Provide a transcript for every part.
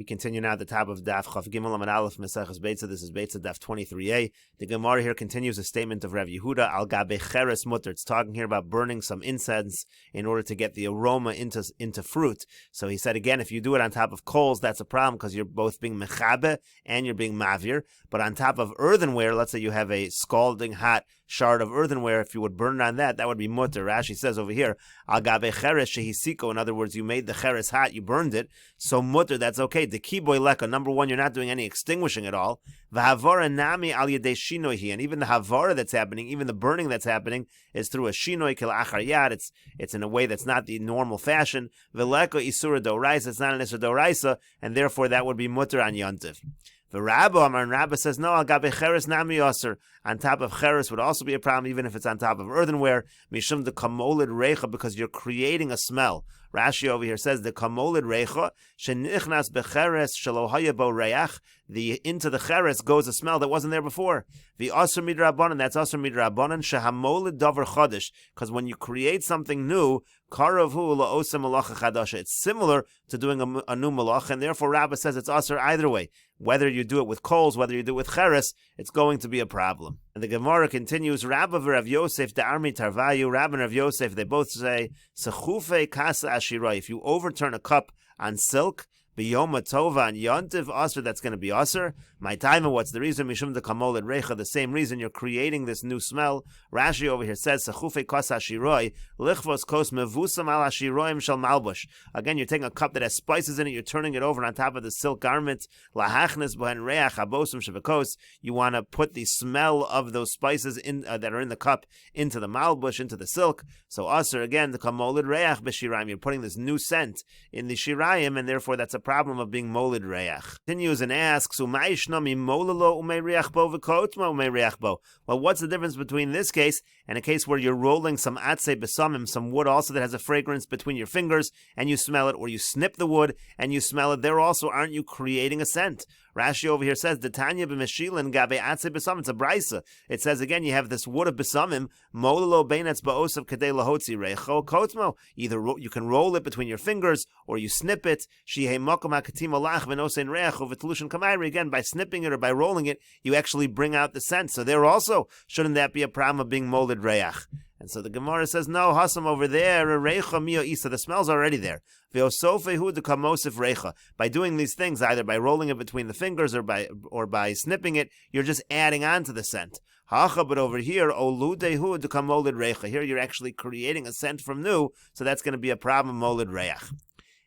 We continue now at the top of Daf Chaf Gimel Amud Aleph Meseches Beitzah. This is Beitzah Daf 23a. The Gemara here continues a statement of Rav Yehuda al gabe cheres mutter. It's talking here about burning some incense in order to get the aroma into fruit. So he said again, if you do it on top of coals, that's a problem because you're both being mechabe and you're being mavir. But on top of earthenware, let's say you have a scalding hot shard of earthenware, if you would burn it on that, that would be mutter. Rashi says over here, al gabe cheres shehisiko. In other words, you made the cheres hot, you burned it, so mutter, that's okay. The kiboy leka, number one, you're not doing any extinguishing at all. V'havara nami al yedei shinoihi, and even the havara that's happening, even the burning that's happening, is through a shinoi kil achar yad. It's in a way that's not the normal fashion. V'leka isura doraisa, it's not an isura doraisa, and therefore that would be mutter on yontiv. The Rabba, and Rabba says, no, al gabe cheres nami yoser. On top of cheres would also be a problem, even if it's on top of earthenware. Mishum de kamolid reicha, because you're creating a smell. Rashi over here says, the kamolid reicha, shenichnas becheres shelo haya bo reach, into the cheres goes a smell that wasn't there before. The aser midrabanan, that's aser midrabanan, shehamolid davar chodesh, because when you create something new, karavu la'osa malacha chadasha, it's similar to doing a new malacha, and therefore Rabba says it's aser either way. Whether you do it with coals, whether you do it with cheres, it's going to be a problem. And the Gemara continues, Rabba v'Rav Yosef da'armi tarvayu, Rabba and Rav Yosef, they both say, sechufe kasa ashira, if you overturn a cup on silk, b'yoma tova and yontiv aser, that's going to be aser. My time, and what's the reason? Mishum de kamolid reicha, the same reason you're creating this new smell. Rashi over here says, sechufe kasa ashiroi, lichvos kos mevusam al ashiroim shel malbush. Again, you're taking a cup that has spices in it, you're turning it over on top of the silk garment. Lahachnes bohen reach abosim shevakos. You want to put the smell of those spices in that are in the cup into the malbush, into the silk. So aser, again, the kamolid reach b'shirayim. You're putting this new scent in the shirayim, and therefore that's a problem of being molid reach. Continues and asks, well, what's the difference between this case and a case where you're rolling some atzei besamim, some wood also that has a fragrance between your fingers, and you smell it, or you snip the wood and you smell it? There also, aren't you creating a scent? Rashi over here says, "Detanya b'meshilin gabe atzei besamim." It's a brisa. It says again, you have this wood of besamim, molelo beinetz ba'osav kadei lahotzi reicho kotmo. Either you can roll it between your fingers, or you snip it. Shihei makom hakatim alach v'nosein reicho v'tlushin kamayri. Again, by snipping it or by rolling it, you actually bring out the scent. So there also, shouldn't that be a problem of being molid reach? And so the Gemara says, no, Hasam over there, reicha mio isa, the smell's already there. Ve'osofehu de kamosif reicha. By doing these things, either by rolling it between the fingers or by snipping it, you're just adding on to the scent. Hacha, but over here, oludehu de kamolid reicha. Here you're actually creating a scent from new, so that's going to be a problem, molid reich.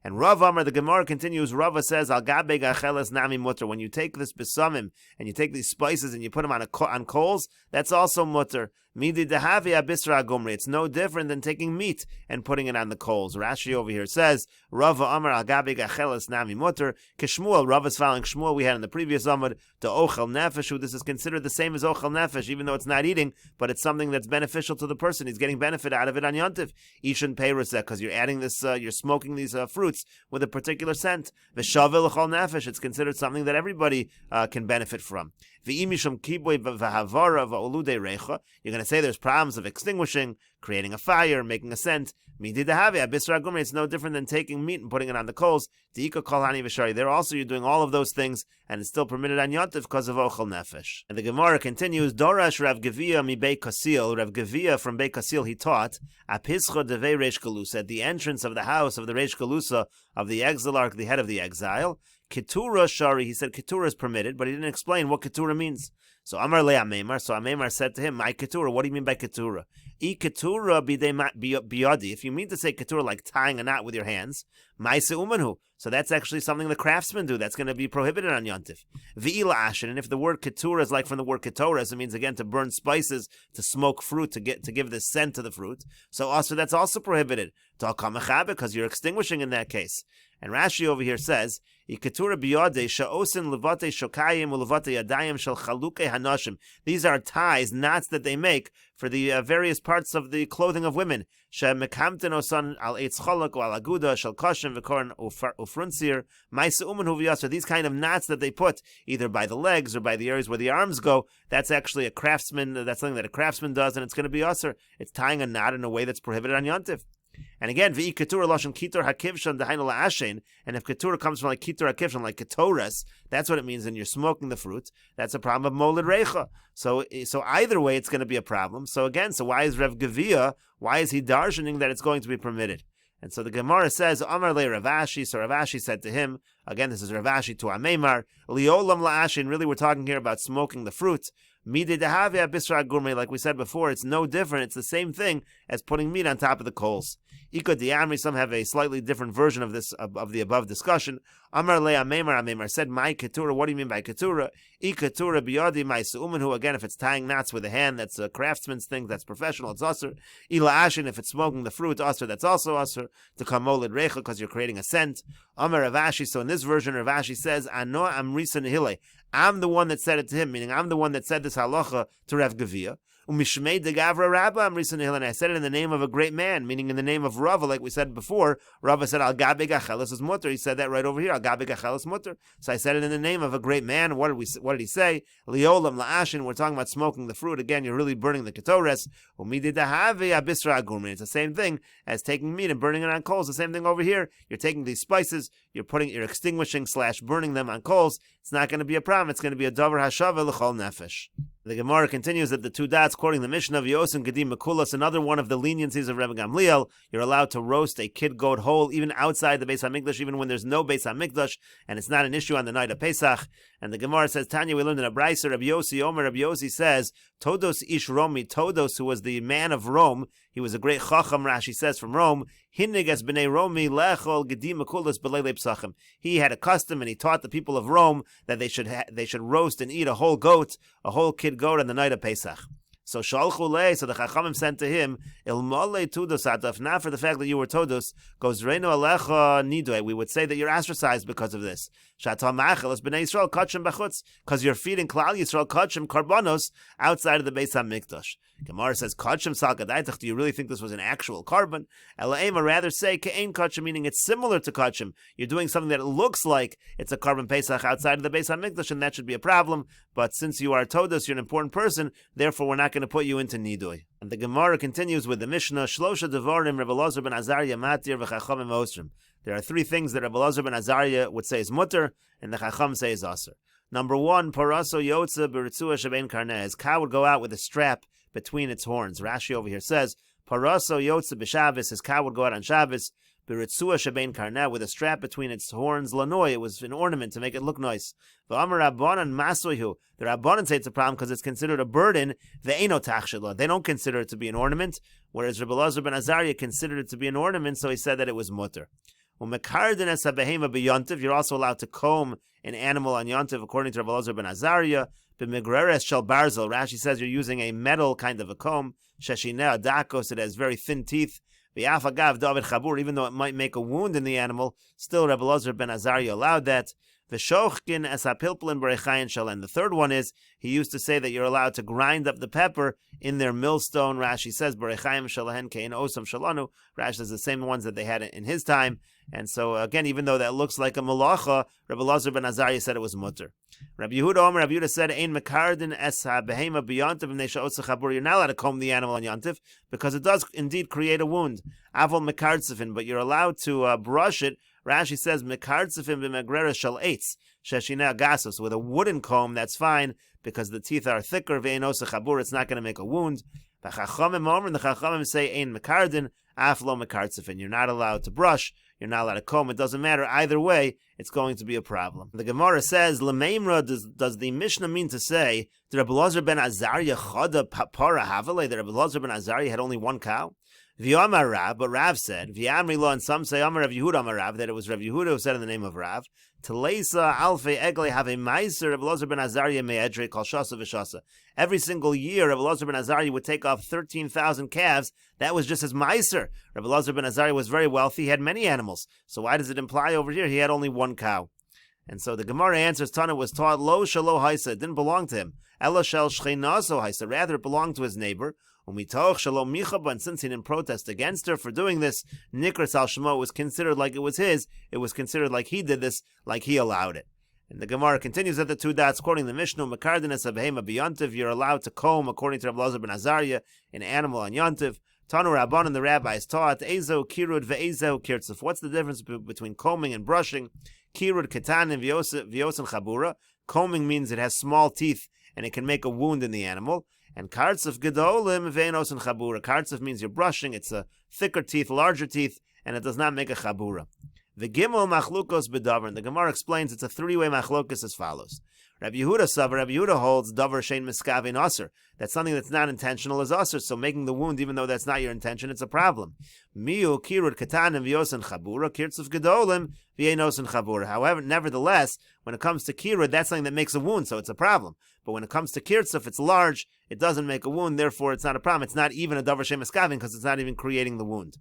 And Rav Amar, the Gemara continues, Rava says, al gabe gacheles nami mutter. When you take this besamim and you take these spices and you put them on coals, that's also mutter. Midi dehavi abisra gomri. It's no different than taking meat and putting it on the coals. Rashi over here says, Rava Amar al gabe gacheles nami mutter. Kishmuel, Rava's following Shmuel we had in the previous Amud, to ochel nefesh. This is considered the same as ochel nefesh, even though it's not eating, but it's something that's beneficial to the person. He's getting benefit out of it on Yontif. Ishin peiruseh, because you're adding this, you're smoking these fruits with a particular scent. V'shaveh l'chol nefesh, it's considered something that everybody can benefit from. V'imishum kiboy v'havara v'oludei reicha, you're going to say there's problems of extinguishing, creating a fire, making a scent. Midi dehavi abisra gumri, it's no different than taking meat and putting it on the coals. Diika kol hani v'shari, there also you're doing all of those things, and it's still permitted on Yontif because of ochel nefesh. And the Gemara continues, Dorash Rav Gevia mi Bei Kasil, Rav Gevia from Bei Kasil, he taught, Apischa devei Reish Galusa, at the entrance of the house of the Reish Galusa, of the exilarch, the head of the exile, Ketura Shari, he said Ketura is permitted, but he didn't explain what Ketura means. So Amar le Amemar, so Amemar said to him, my Ketura, what do you mean by Ketura? I Ketura biyadi, if you mean to say Ketura like tying a knot with your hands, Maise Umanhu, so that's actually something the craftsmen do, that's going to be prohibited on Yontif. V'ila ashen, and if the word Ketura is like from the word Ketoras, it means again to burn spices, to smoke fruit, to give this scent to the fruit, so also that's also prohibited. Because you're extinguishing in that case. And Rashi over here says, Iketura biyade sha'osin levate shokayim ulevate yadayim shel chaluke hanashim. These are ties, knots that they make for the various parts of the clothing of women. She'mekamten osan al eitz cholak or al aguda shel kashim v'korin ufrunsir ma'isa umen huviyasa. These kind of knots that they put either by the legs or by the areas where the arms go, that's actually a craftsman. That's something that a craftsman does, and it's going to be usher. It's tying a knot in a way that's prohibited on Yontif. And again, v'i ketura lashon kitur hakivshan dehainu la'ashen. And if ketura comes from like kitur hakivshan, like ketores, that's what it means. And you're smoking the fruit. That's a problem of molid reicha. So either way, it's going to be a problem. So again, why is Rev Gavia? Why is he darshaning that it's going to be permitted? And so the Gemara says, Amar le Ravashi. So Ravashi said to him, again, this is Ravashi to Ameimar, Liolam la'ashin. Really, we're talking here about smoking the fruit. Mide dehavia bisra gourmet, like we said before, it's no different. It's the same thing as putting meat on top of the coals. Iko diamri, some have a slightly different version of this, of the above discussion. Amar le Ameimar, Ameimar said, my ketura, what do you mean by ketura? Ketura biyadi my su'uman, who again, if it's tying knots with a hand, that's a craftsman's thing, that's professional, it's usher. Ila ashin, if it's smoking the fruit, usher, that's also usher. To kamolid recha, because you're creating a scent. Amar Ravashi, so in this version, Ravashi says, Ano amrisa nehile, I'm the one that said it to him, meaning I'm the one that said this halacha to Rav Gavia. Umishmei de Gavra Rabba Amrisa Nehil, and I said it in the name of a great man, meaning in the name of Rava, like we said before. Rava said Al Gabe Gachelis is mutter. He said that right over here. Al Gabe Gachelis mutter. So I said it in the name of a great man. What did he say? Liolam la'ashin. We're talking about smoking the fruit. Again, you're really burning the ketores. Umidi dahavi abisra agurmin. It's the same thing as taking meat and burning it on coals. The same thing over here. You're taking these spices. You're extinguishing / burning them on coals. It's not going to be a problem. It's going to be a davar hashava l'chol nefesh. The Gemara continues that the two dots, quoting the Mishnah of Yosin Gedim Mekulas, another one of the leniencies of Rebbe Gamliel, you're allowed to roast a kid goat whole, even outside the Beis HaMikdash, even when there's no Beis HaMikdash, and it's not an issue on the night of Pesach. And the Gemara says, Tanya, we learned in a Brayser, Rabbi Yossi, Omer, Rabbi Yossi says, Todos ish Romi, Todos, who was the man of Rome, he was a great Chacham, Rashi says, from Rome, Hinnigas b'nei Romi, lechol Gedim Mekulas b'leilei psachim. He had a custom, and he taught the people of Rome that they should roast and eat a whole goat, a whole kid goat on the night of Pesach. So Shalchu lei, so the Chachamim sent to him, Ilmolei Tudos Adaf, not for the fact that you were Todos, goes Reinu Alecha Nidoi. We would say that you're ostracized because of this. Shatam Machelas B'nei Yisrael Kachim B'chutz, because you're feeding Klal Yisrael Kachim Karbanos outside of the Beis HaMikdash. Gemara says, Kachim Salkadaitach, do you really think this was an actual carbon? Elaima, rather say, Ke'ein Kachim, meaning it's similar to Kachim. You're doing something that looks like it's a carbon Pesach outside of the Beis HaMikdash, and that should be a problem. But since you are Todos, you're an important person, therefore we're not going to put you into Nidui. And the Gemara continues with the Mishnah, Shlosha Devarim, Rebbe Elazar ben Azariah Matir v'Chachamim Osrim. There are three things that Rebbe Elazar ben Azariah would say is mutter, and the Chacham say is aser. Number one, Paraso Yotza B'Ritzua Shebein Karneh. His cow would go out with a strap between its horns. Rashi over here says, Paraso Yotza B'Shabbos, his cow would go out on Shabbos, B'Ritzua Shebein Karneh, with a strap between its horns, Lanoi, it was an ornament to make it look nice. V'Amar Rabbanan Masoihu, the Rabbanan say it's a problem because it's considered a burden. Ve'eno Tachshelo, they don't consider it to be an ornament, whereas Rebbe Elazar ben Azariah considered it to be an ornament, so he said that it was mutter. U'mekarden es habehema b'yontiv, you're also allowed to comb an animal on yontiv, according to Rebbe Elazar ben Azariah. B'migreres shel barzel, Rashi says you're using a metal kind of a comb. Sheshineh adakos, it has very thin teeth. V'yafagav David Chabur, even though it might make a wound in the animal, still Rebbe Elazar ben Azariah allowed that. V'shochkin es hapilplin b'rechayin shalen. The third one is, he used to say that you're allowed to grind up the pepper in their millstone. Rashi says, b'rechayin shalahen kein osam shalanu. Rashi says the same ones that they had in his time. And so, again, even though that looks like a malacha, Rebbe Elazar ben Azariah said it was mutter. Rabbi Yehuda Omer, Rabbi Yehuda said, Ein mekardin es ha-behema b'yontiv v'nei sha'otza chabur. You're not allowed to comb the animal on yontiv, because it does indeed create a wound. Avol mekardzifin, but you're allowed to brush it. Rashi says, mekardzifin b'megrera shal eitz, sheshina gasos. With a wooden comb, that's fine, because the teeth are thicker, v'ein osa chabur, it's not going to make a wound. The Chachamim Omer, and the Chachamim say, Ein mekardin, aflo mekardzifin. You're not allowed to brush. You're not allowed to comb. It doesn't matter. Either way, it's going to be a problem. The Gemara says, L'meimra, does the Mishnah mean to say, that Rebbe Elazar ben Azariah chada para havale, that Rebbe Elazar ben Azariah had only one cow? V'yamar Rav, but Rav said, V'yamri lo, and some say, Amar Rav Yehuda Amar Rav, that it was Rav Yehuda who said in the name of Rav, Teleisa alfe egle have a meiser, Rebbe Elazar ben Azariah me'edre kol shasa v'shasa. Every single year, Rebbe Elazar ben Azariah would take off 13,000 calves. That was just his meiser. Rebbe Elazar ben Azariah was very wealthy. He had many animals. So why does it imply over here he had only one cow? And so the Gemara answers, Tana was taught, Lo shalo haisa, it didn't belong to him. Ela shel shchenaso haisa, rather it belonged to his neighbor. Umitoch shalom michaba, and since he didn't protest against her for doing this, nikras al shemo, was considered like it was his. It was considered like he did this, like he allowed it. And the Gemara continues at the two dots, quoting the Mishnah, Mekardenes abhema b'yontiv, you're allowed to comb, according to Rebbe Elazar ben Azariah, an animal on yontiv. Tanu Rabban and the rabbis taught, Ezo kirud ve'ezo kirtzuf. What's the difference between combing and brushing? Kirud ketan and v'yosen chabura. Combing means it has small teeth and it can make a wound in the animal. And kartzuf gedolim ve'enosen chabura. Kartzuf means you're brushing. It's a thicker teeth, larger teeth, and it does not make a chabura. The gimel machlukos bedavar. The Gemara explains it's a three-way machlukos as follows. Rabbi Yehuda holds davar shein miskavin aser. That's something that's not intentional as aser. So making the wound, even though that's not your intention, it's a problem. Miu kirud katanim v'yosen chabura kirtzuf gedolim v'yenosen chabura. However, nevertheless, when it comes to kirud, that's something that makes a wound, so it's a problem. But when it comes to kirtzuf, it's large, it doesn't make a wound, therefore it's not a problem. It's not even a davar shein miskavin because it's not even creating the wound.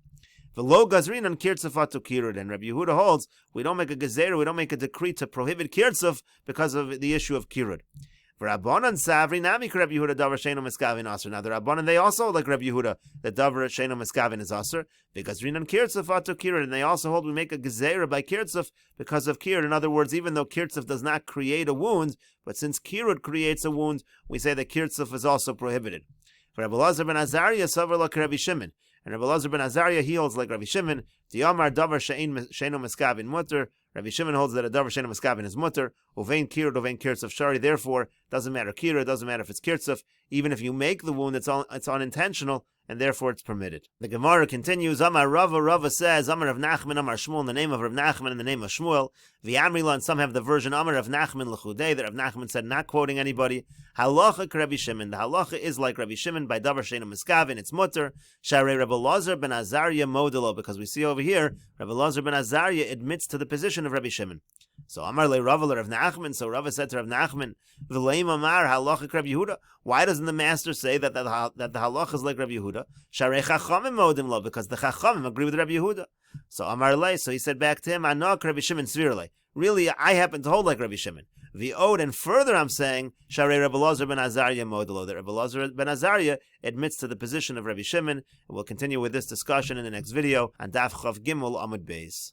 V'lo gazrin on kirtzufatu kirud, and Rabbi Yehuda holds we don't make a gezer, we don't make a decree to prohibit kirtzuf because of the issue of kirud. V'Rabbanan savri nami Rabbi Yehuda davar sheino miskavin aser. Now the Rabbanan they also like Rabbi Yehuda that davar sheino miskavin is aser because gazrin on kirtzufatu kirud, and they also hold we make a gezer by kirtzuf because of kirud. In other words, even though kirtzuf does not create a wound, but since kirud creates a wound, we say that kirtzuf is also prohibited. For Rabbi Elazar ben Azariah savar like Rabbi Shimon. And Rabbi Elazar ben Azariah, he holds like Rabbi Shimon, Diamar davar sheino miskavin mutter. Rabbi Shimon holds that a davar sheino miskavin is mutter. Uvein kirud, uvein kirtzuf shari. Therefore, doesn't matter kirud, doesn't matter if it's kirtzuf. Even if you make the wound, it's unintentional, and therefore it's permitted. The Gemara continues. Amar Rava says, Amar Rav Nachman, Amar Shmuel, in the name of Rav Nachman, in the name of Shmuel. V'Amrila, and some have the version Amar Rav Nachman l'chudei, that Rav Nachman said, not quoting anybody. Halacha Rabbi Shimon. The halacha is like Rabbi Shimon by davar sheino miskavin. It's mutter. Sharei Rabbi Elazar ben Azariah modelo, because we see over here Rabbi Elazar ben Azariah admits to the position of Rabbi Shimon. So Amar le Rava Rav Nachman. So Rava said to Rav Nachman, V'leim Amar halacha Rabbi Yehuda. Why doesn't the master say that the halacha is like Rabbi Yehuda? Sharei Chachamim modim lo, because the Chachamim agree with Rabbi Yehuda. So Amar le. So he said back to him, Anak Rabbi Shimon svirle. Really, I happen to hold like Rabbi Shimon. The ode, and further I'm saying, Sharei Rabbi Elazar ben Azariah modelo, that Rabbi Elazar ben Azariah admits to the position of Rabbi Shimon. And we'll continue with this discussion in the next video on Daf Chav Gimel Amud Beis.